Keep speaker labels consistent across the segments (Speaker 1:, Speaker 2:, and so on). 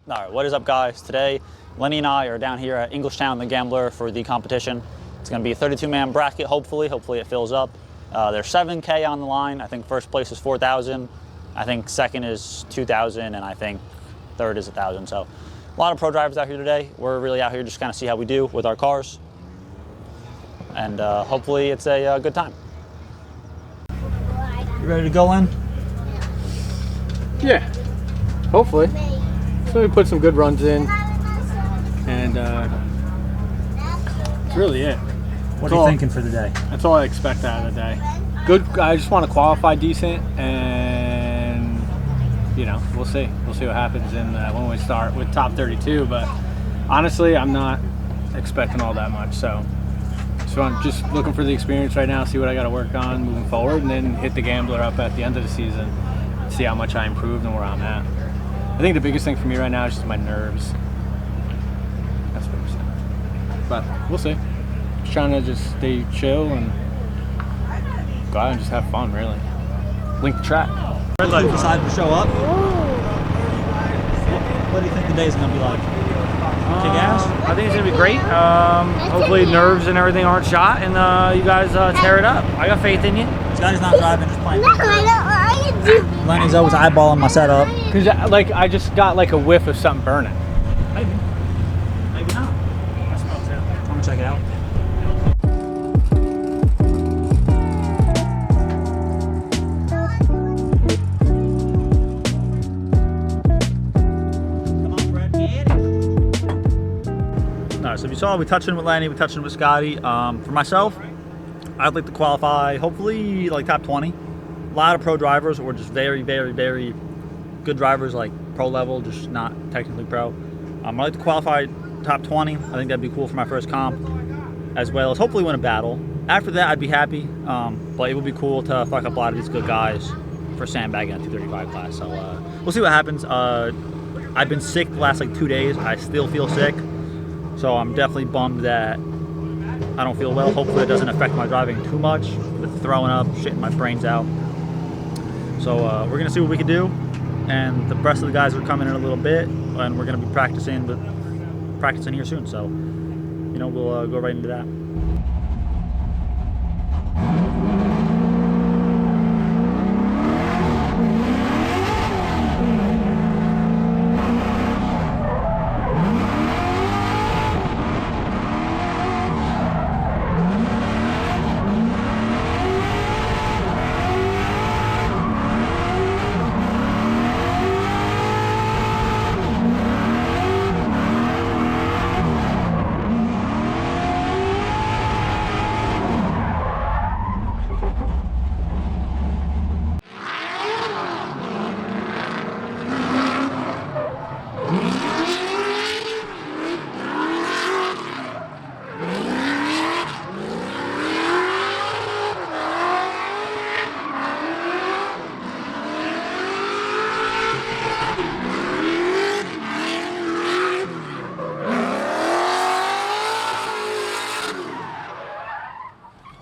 Speaker 1: All right, what is up, guys? Today, Lenny and I are down here at Etown, the Gambler, for the competition. It's going to be a 32-man bracket, hopefully. Hopefully it fills up. There's $7K on the line. I think first place is $4,000. I think second is $2,000, and I think third is $1,000. So a lot of pro drivers out here today. We're really out here just kind of see how we do with our cars. And hopefully it's a good time. You ready to go in?
Speaker 2: Yeah, hopefully. So we put some good runs in, and that's really it.
Speaker 1: What are you thinking for the day?
Speaker 2: That's all I expect out of the day. Good. I just want to qualify decent, and we'll see. We'll see what happens when we start with top 32. But honestly, I'm not expecting all that much. So I'm just looking for the experience right now. See what I got to work on moving forward, and then hit the Gambler up at the end of the season. See how much I improved and where I'm at. I think the biggest thing for me right now is just my nerves. That's what I'm saying. But we'll see. Just trying to just stay chill and go out and just have fun, really. Link the track.
Speaker 1: Red light decided to show up. What do you think the day is going to be like? Kick ass?
Speaker 3: I think it's going to be great. Hopefully nerves and everything aren't shot, and you guys tear it up. I got faith in you.
Speaker 1: This guy's not driving, just playing. Lenny's always eyeballing my setup.
Speaker 2: Because I just got like a whiff of something burning.
Speaker 1: Maybe. Maybe not. I suppose, yeah. I'm going to check it out. So if you saw, we touched in with Lenny, we touched in with Scotty. For myself, I'd like to qualify, hopefully, like top 20. A lot of pro drivers, or just very, very, very good drivers, like pro level, just not technically pro. I'd like to qualify top 20. I think that'd be cool for my first comp, as well as hopefully win a battle. After that, I'd be happy, but it would be cool to fuck up a lot of these good guys for sandbagging at 235 class. So we'll see what happens. I've been sick the last like 2 days. I still feel sick. So I'm definitely bummed that I don't feel well. Hopefully it doesn't affect my driving too much with throwing up, shitting my brains out. So we're gonna see what we can do. And the rest of the guys are coming in a little bit, and we're gonna be practicing here soon. So, we'll go right into that.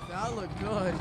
Speaker 4: That looked good.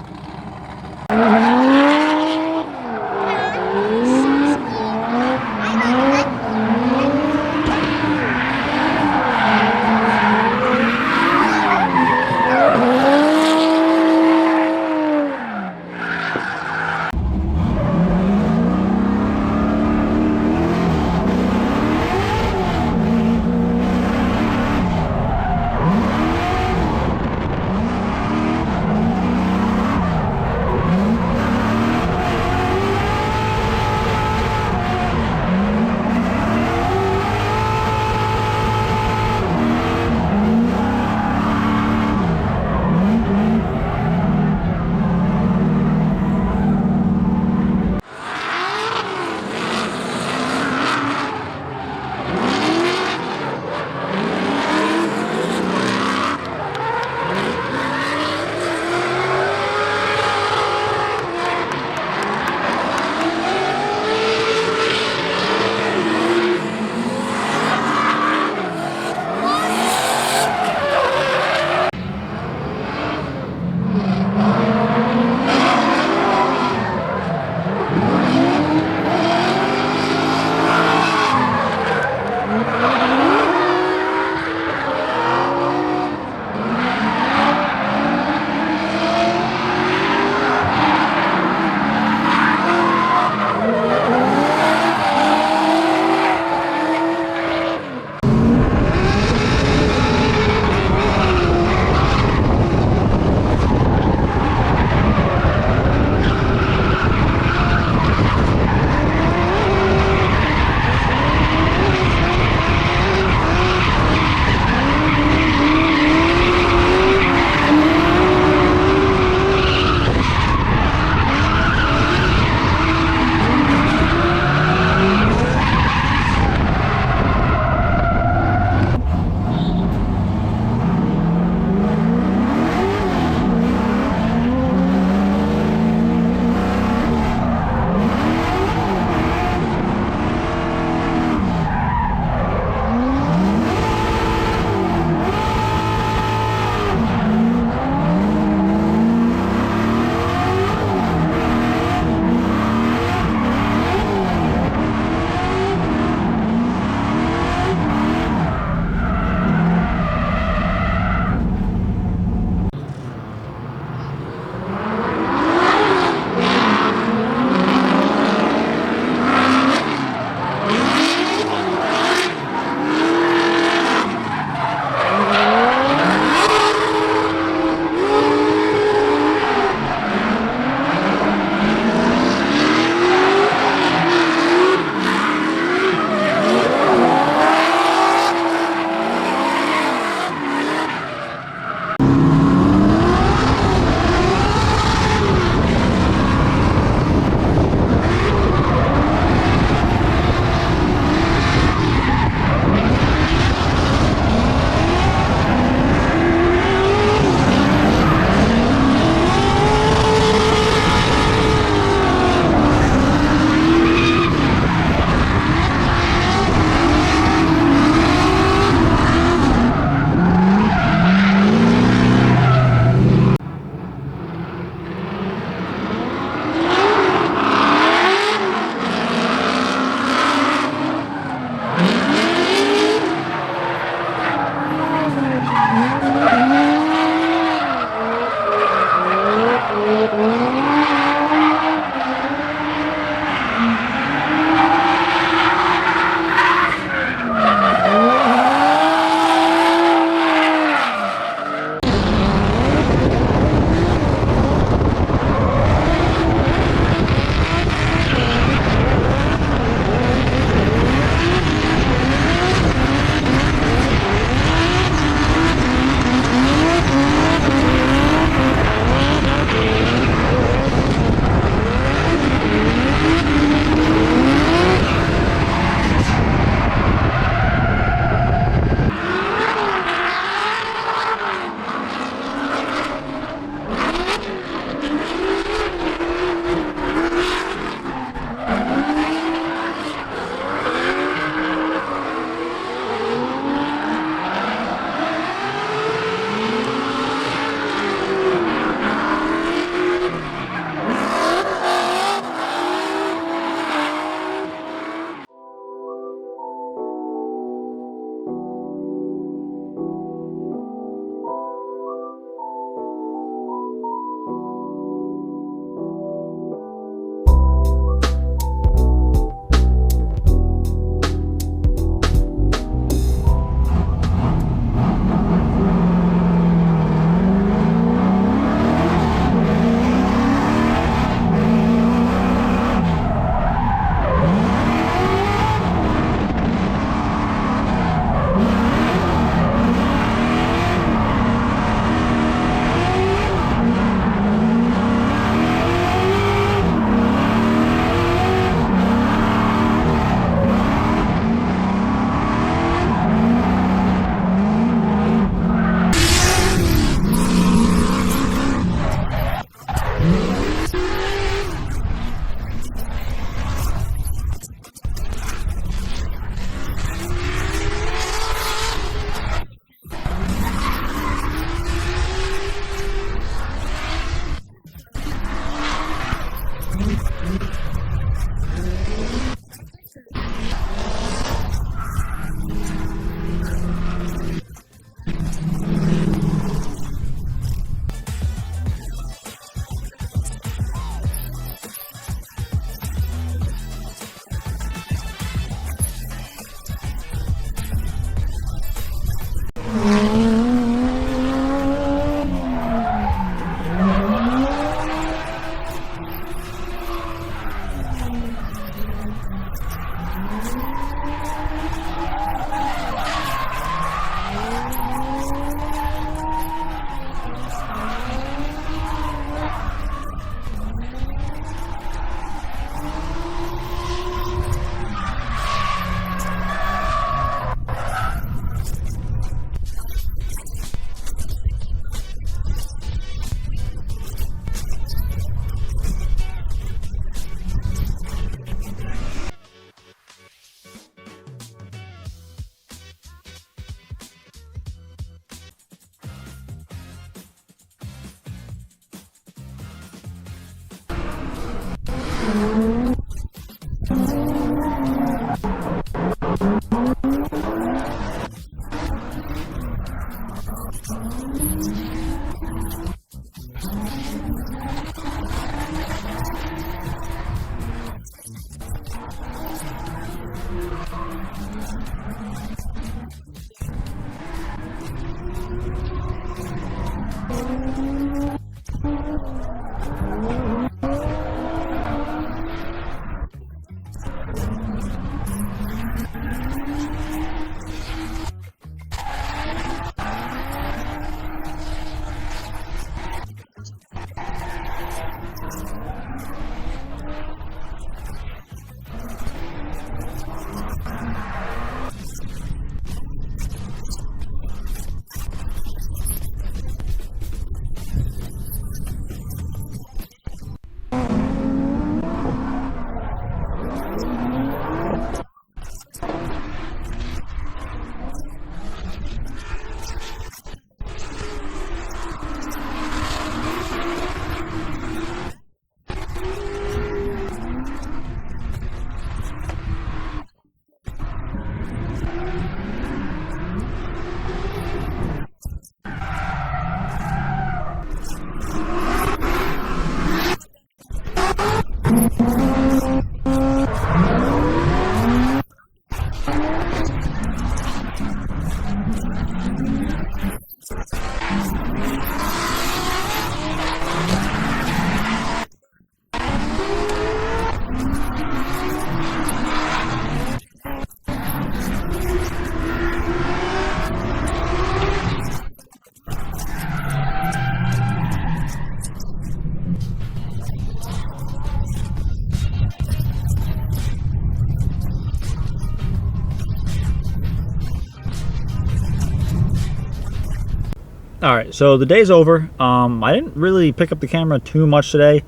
Speaker 1: All right, so the day's over. I didn't really pick up the camera too much today.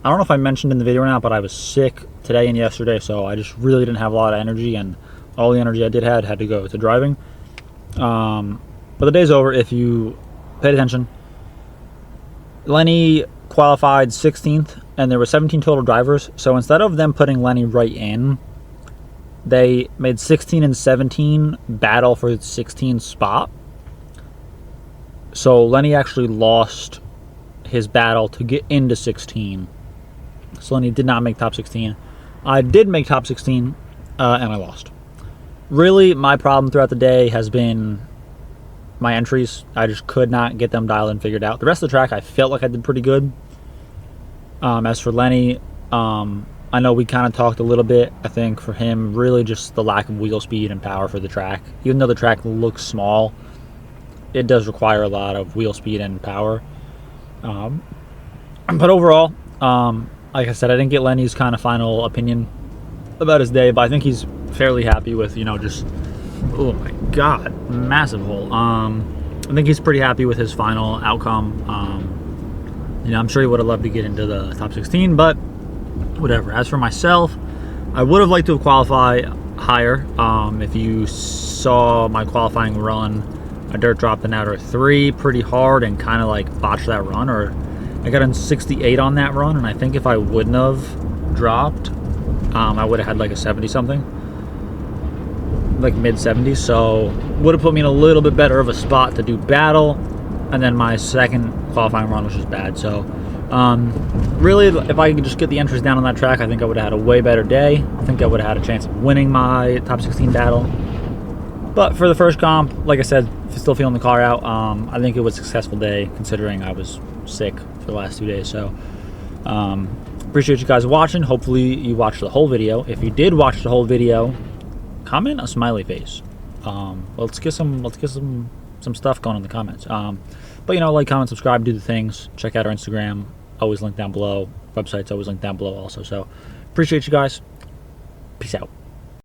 Speaker 1: I don't know if I mentioned in the video or not, but I was sick today and yesterday, so I just really didn't have a lot of energy, and all the energy I did had to go to driving. But the day's over. If you paid attention, Lenny qualified 16th, and there were 17 total drivers. So instead of them putting Lenny right in, they made 16 and 17 battle for the 16th spot. So Lenny actually lost his battle to get into 16. So Lenny did not make top 16. I did make top 16, and I lost. Really, my problem throughout the day has been my entries. I just could not get them dialed and figured out. The rest of the track, I felt like I did pretty good. As for Lenny, I know we kind of talked a little bit. I think for him, really just the lack of wheel speed and power for the track. Even though the track looks small, it does require a lot of wheel speed and power. But overall, like I said, I didn't get Lenny's kind of final opinion about his day, but I think he's fairly happy with, just, oh my god, massive hole. I think he's pretty happy with his final outcome. I'm sure he would have loved to get into the top 16, but whatever. As for myself, I would have liked to have qualified higher. If you saw my qualifying run, I dirt dropped an outer 3 pretty hard and kind of like botched that run, or I got in 68 on that run, and I think if I wouldn't have dropped, I would have had like a 70 something, like mid 70s. So would have put me in a little bit better of a spot to do battle. And then my second qualifying run was just bad. So really, if I could just get the entries down on that track, I think I would have had a way better day. I think I would have had a chance of winning my top 16 battle. But for the first comp, like I said, still feeling the car out. I think it was a successful day considering I was sick for the last 2 days. So appreciate you guys watching. Hopefully you watched the whole video. If you did watch the whole video, comment a smiley face. Let's get some stuff going in the comments. But you know, like, comment, subscribe, do the things. Check out our Instagram, always linked down below. Website's always linked down below also. So appreciate you guys. Peace out.